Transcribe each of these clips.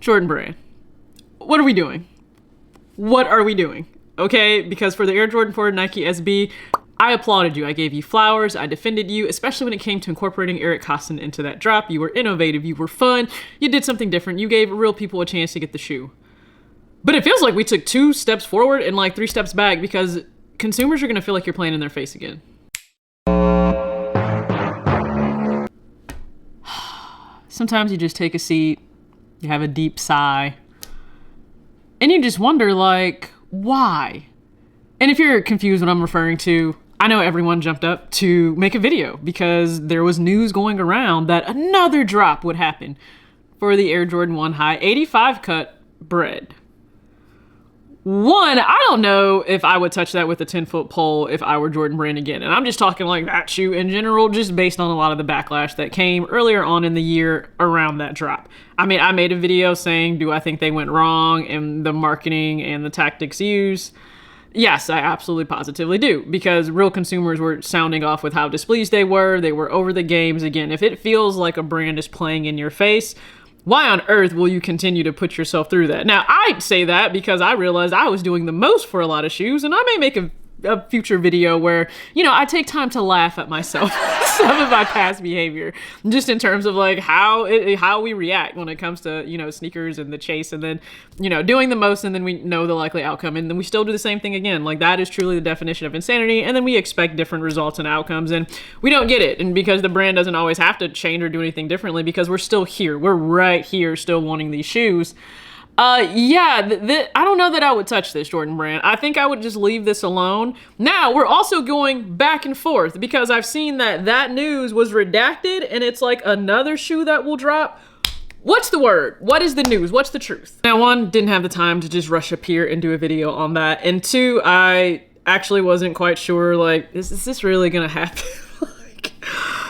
Jordan Brand, what are we doing? What are we doing? Okay, because for the Air Jordan 4 Nike SB, I applauded you. I gave you flowers. I defended you, especially when it came to incorporating Eric Koston into that drop. You were innovative. You were fun. You did something different. You gave real people a chance to get the shoe. But it feels like we took 2 steps forward and like 3 steps back because consumers are going to feel like you're playing in their face again. Sometimes you just take a seat, you have a deep sigh, and you just wonder, like, why? And if you're confused what I'm referring to, I know everyone jumped up to make a video because there was news going around that another drop would happen for the Air Jordan 1 High 85 cut Bred. One, I don't know if I would touch that with a 10-foot pole if I were Jordan Brand again. And I'm just talking like that shoe in general, just based on a lot of the backlash that came earlier on in the year around that drop. I mean, I made a video saying, do I think they went wrong in the marketing and the tactics used? Yes, I absolutely positively do, because real consumers were sounding off with how displeased they were. They were over the games. Again, if it feels like a brand is playing in your face, why on earth will you continue to put yourself through that? Now, I say that because I realized I was doing the most for a lot of shoes, and I may make a future video where, you know, I take time to laugh at myself, some of my past behavior, just in terms of like how we react when it comes to, you know, sneakers and the chase, and then, you know, doing the most and then we know the likely outcome, and then we still do the same thing again. Like, that is truly the definition of insanity, and then we expect different results and outcomes, and we don't get it. And because the brand doesn't always have to change or do anything differently, because we're still here, we're right here still wanting these shoes. I don't know that I would touch this, Jordan Brand. I think I would just leave this alone. Now, we're also going back and forth because I've seen that news was redacted and it's like another shoe that will drop. What's the word? What is the news? What's the truth? Now, one, didn't have the time to just rush up here and do a video on that. And two, I actually wasn't quite sure, like, is this really gonna happen? Like,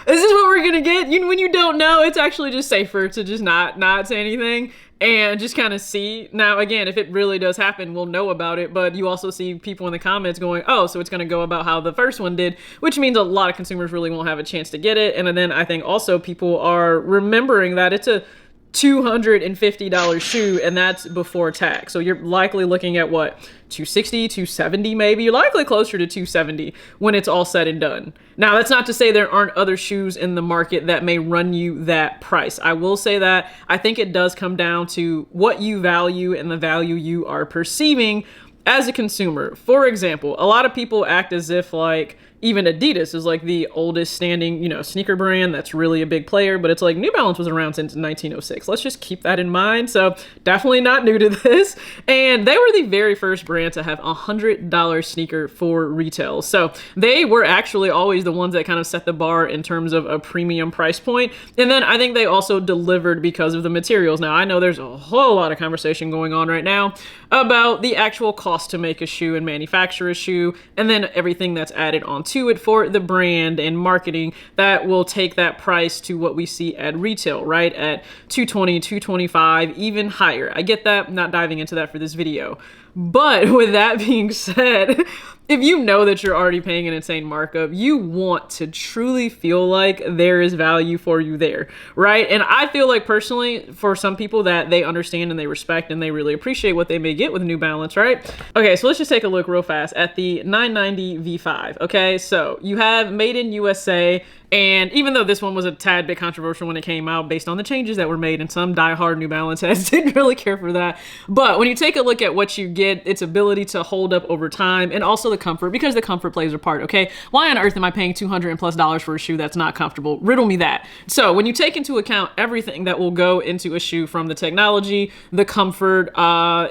is this what we're gonna get? When you don't know, it's actually just safer to just not say anything and just kind of see. Now, again, if it really does happen, we'll know about it, but you also see people in the comments going, oh, so it's going to go about how the first one did, which means a lot of consumers really won't have a chance to get it. And then I think also people are remembering that it's a $250 shoe, and that's before tax. So you're likely looking at what, $260, $270 maybe? You're likely closer to $270 when it's all said and done. Now, that's not to say there aren't other shoes in the market that may run you that price. I will say that I think it does come down to what you value and the value you are perceiving as a consumer. For example, a lot of people act as if like even Adidas is like the oldest standing, you know, sneaker brand that's really a big player, but it's like New Balance was around since 1906. Let's just keep that in mind. So definitely not new to this. And they were the very first brand to have $100 sneaker for retail. So they were actually always the ones that kind of set the bar in terms of a premium price point. And then I think they also delivered because of the materials. Now, I know there's a whole lot of conversation going on right now about the actual cost to make a shoe and manufacture a shoe, and then everything that's added onto it for the brand and marketing that will take that price to what we see at retail, right? At $220, $225, even higher. I get that. I'm not diving into that for this video. But with that being said, if you know that you're already paying an insane markup, you want to truly feel like there is value for you there, right? And I feel like personally, for some people that they understand and they respect and they really appreciate what they may get with New Balance, right? Okay, so let's just take a look real fast at the 990 V5, okay? So you have Made in USA, and even though this one was a tad bit controversial when it came out based on the changes that were made, and some diehard New Balance heads didn't really care for that, but when you take a look at what you get, its ability to hold up over time, and also the comfort, because the comfort plays a part, okay? Why on earth am I paying $200+ for a shoe that's not comfortable? Riddle me that. So when you take into account everything that will go into a shoe, from the technology, the comfort,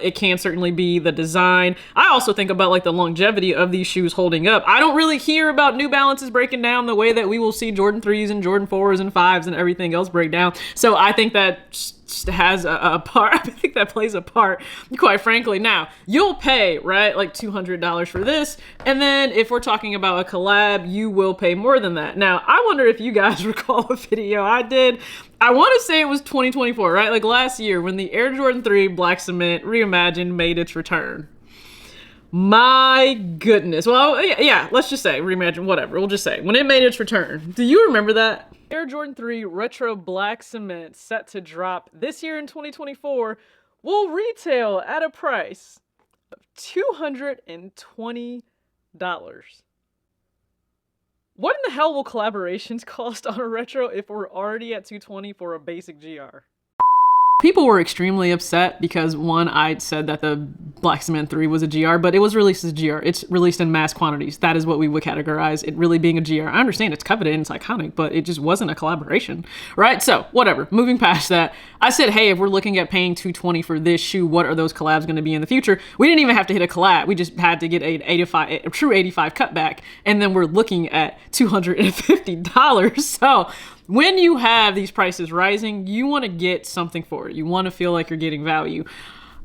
it can certainly be the design. I also think about like the longevity of these shoes holding up. I don't really hear about New Balances breaking down the way that we will see Jordan 3s and Jordan 4s and 5s and everything else break down. So I think that has a part. I think that plays a part, quite frankly. Now, you'll pay, right, like $200 for this, and then if we're talking about a collab, you will pay more than that. Now, I wonder if you guys recall a video I did. I want to say it was 2024, right? Like last year when the Air Jordan 3 Black Cement Reimagined made its return. My goodness. Well, yeah, let's just say Reimagine, whatever. We'll just say when it made its return. Do you remember that? Air Jordan 3 Retro Black Cement set to drop this year in 2024 will retail at a price of $220. What in the hell will collaborations cost on a retro if we're already at $220 for a basic GR? People were extremely upset because, one, I said that the Black Cement 3 was a GR, but it was released as a GR. It's released in mass quantities. That is what we would categorize it really being a GR. I understand it's coveted and it's iconic, but it just wasn't a collaboration, right? So, whatever. Moving past that, I said, hey, if we're looking at paying $220 for this shoe, what are those collabs going to be in the future? We didn't even have to hit a collab. We just had to get a true 85 cutback, and then we're looking at $250. So, when you have these prices rising, you want to get something for it. You want to feel like you're getting value.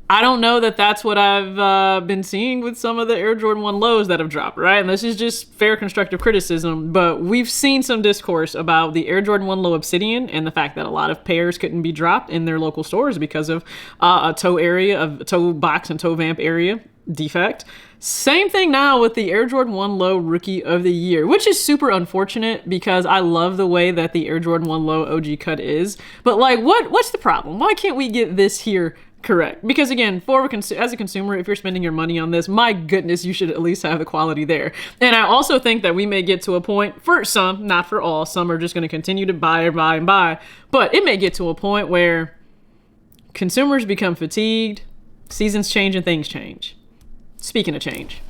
I don't know that that's what I've been seeing with some of the Air Jordan 1 lows that have dropped, right? And this is just fair constructive criticism, but we've seen some discourse about the Air Jordan 1 low Obsidian and the fact that a lot of pairs couldn't be dropped in their local stores because of a toe box and toe vamp area defect. Same thing now with the Air Jordan 1 Low Rookie of the Year, which is super unfortunate because I love the way that the Air Jordan 1 Low OG cut is. But like, what's the problem? Why can't we get this here correct? Because again, as a consumer, if you're spending your money on this, my goodness, you should at least have the quality there. And I also think that we may get to a point, for some, not for all, some are just going to continue to buy, but it may get to a point where consumers become fatigued, seasons change, and things change. Speaking of change.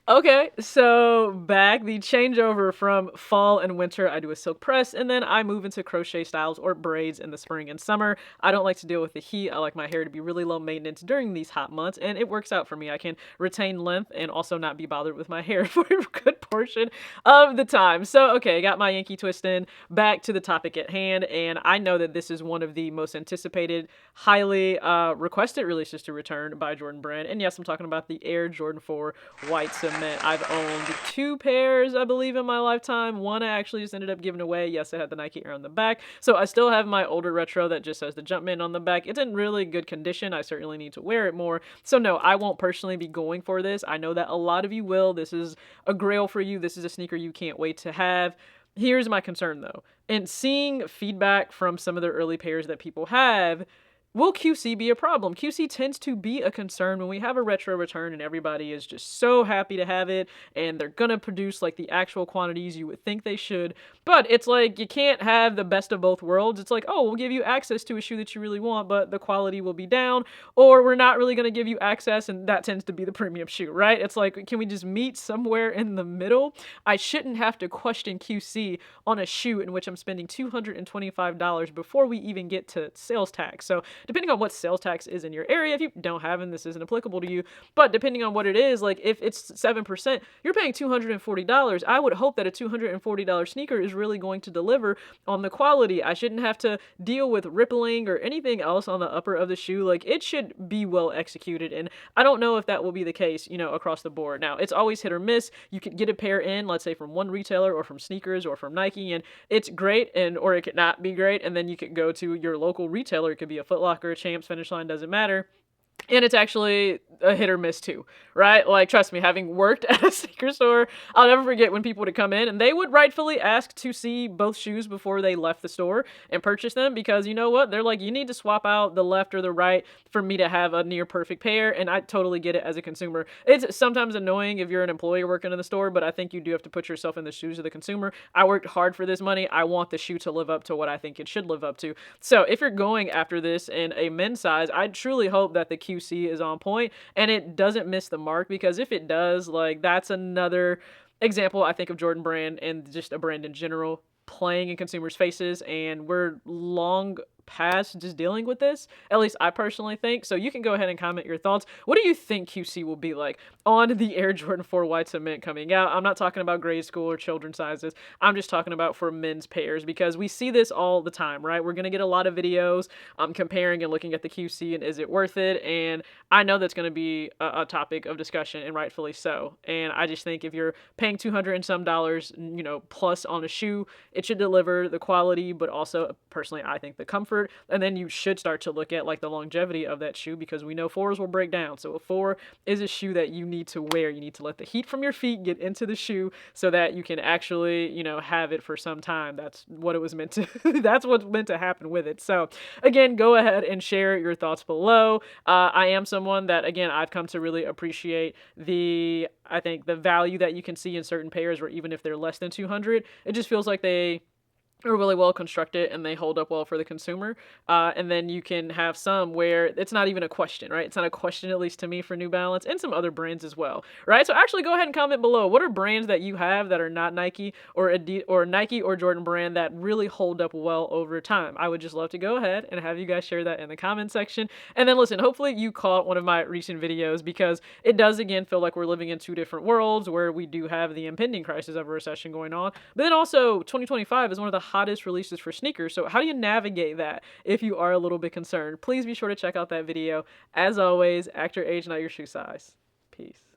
Okay, so back the changeover from fall and winter, I do a silk press, and then I move into crochet styles or braids in the spring and summer. I don't like to deal with the heat. I like my hair to be really low maintenance during these hot months, and it works out for me. I can retain length and also not be bothered with my hair for a good portion of the time. So, okay, I got my Yankee twist in. Back to the topic at hand, and I know that this is one of the most anticipated, highly requested releases to return by Jordan Brand. And yes, I'm talking about the Air Jordan 4 White Cement. I've owned 2 pairs, I believe, in my lifetime. One I actually just ended up giving away. Yes, it had the Nike Air on the back. So I still have my older retro that just has the Jumpman on the back. It's in really good condition. I certainly need to wear it more. So no, I won't personally be going for this. I know that a lot of you will. This is a grail for you. This is a sneaker you can't wait to have. Here's my concern, though. In seeing feedback from some of the early pairs that people have, will QC be a problem? QC tends to be a concern when we have a retro return and everybody is just so happy to have it and they're gonna produce like the actual quantities you would think they should. But it's like you can't have the best of both worlds. It's like, oh, we'll give you access to a shoe that you really want, but the quality will be down, or we're not really gonna give you access, and that tends to be the premium shoe, right? It's like, can we just meet somewhere in the middle? I shouldn't have to question QC on a shoe in which I'm spending $225 before we even get to sales tax. So depending on what sales tax is in your area, if you don't have it, this isn't applicable to you, but depending on what it is, like if it's 7%, you're paying $240. I would hope that a $240 sneaker is really going to deliver on the quality. I shouldn't have to deal with rippling or anything else on the upper of the shoe. Like, it should be well executed, and I don't know if that will be the case, across the board. Now, it's always hit or miss. You could get a pair in, let's say, from one retailer or from sneakers or from Nike, and it's great, or it could not be great, and then you could go to your local retailer. It could be a Foot Locker, Champs, Finish Line, doesn't matter. And it's actually a hit or miss too, right? Like, trust me, having worked at a sneaker store, I'll never forget when people would come in and they would rightfully ask to see both shoes before they left the store and purchase them, because you know what? They're like, you need to swap out the left or the right for me to have a near perfect pair. And I totally get it as a consumer. It's sometimes annoying if you're an employee working in the store, but I think you do have to put yourself in the shoes of the consumer. I worked hard for this money. I want the shoe to live up to what I think it should live up to. So if you're going after this in a men's size, I truly hope that the QC is on point and it doesn't miss the mark, because if it does, like, that's another example, I think, of Jordan Brand and just a brand in general playing in consumers' faces, and we're long past just dealing with this. At least I personally think. So you can go ahead and comment your thoughts. What do you think QC will be like on the Air Jordan 4 White Cement coming out? I'm not talking about grade school or children's sizes. I'm just talking about for men's pairs, because we see this all the time, right? We're going to get a lot of videos comparing and looking at the QC and is it worth it? And I know that's going to be a topic of discussion, and rightfully so. And I just think if you're paying $200 and some dollars, plus on a shoe, it should deliver the quality, but also personally, I think the comfort. comfort, and then you should start to look at like the longevity of that shoe, because we know 4s will break down. So a 4 is a shoe that you need to wear. You need to let the heat from your feet get into the shoe so that you can actually, you know, have it for some time. That's what it was meant to that's what's meant to happen with it. So again, go ahead and share your thoughts below. I am someone that, again, I've come to really appreciate I think the value that you can see in certain pairs where even if they're less than 200, it just feels like they are really well constructed and they hold up well for the consumer. And then you can have some where it's not even a question, right? It's not a question, at least to me, for New Balance and some other brands as well, right? So actually go ahead and comment below. What are brands that you have that are not Nike or Nike or Jordan Brand that really hold up well over time? I would just love to go ahead and have you guys share that in the comment section. And then listen, hopefully you caught one of my recent videos, because it does, again, feel like we're living in two different worlds where we do have the impending crisis of a recession going on. But then also 2025 is one of the hottest releases for sneakers. So how do you navigate that if you are a little bit concerned? Please be sure to check out that video. As always, act your age, not your shoe size. Peace.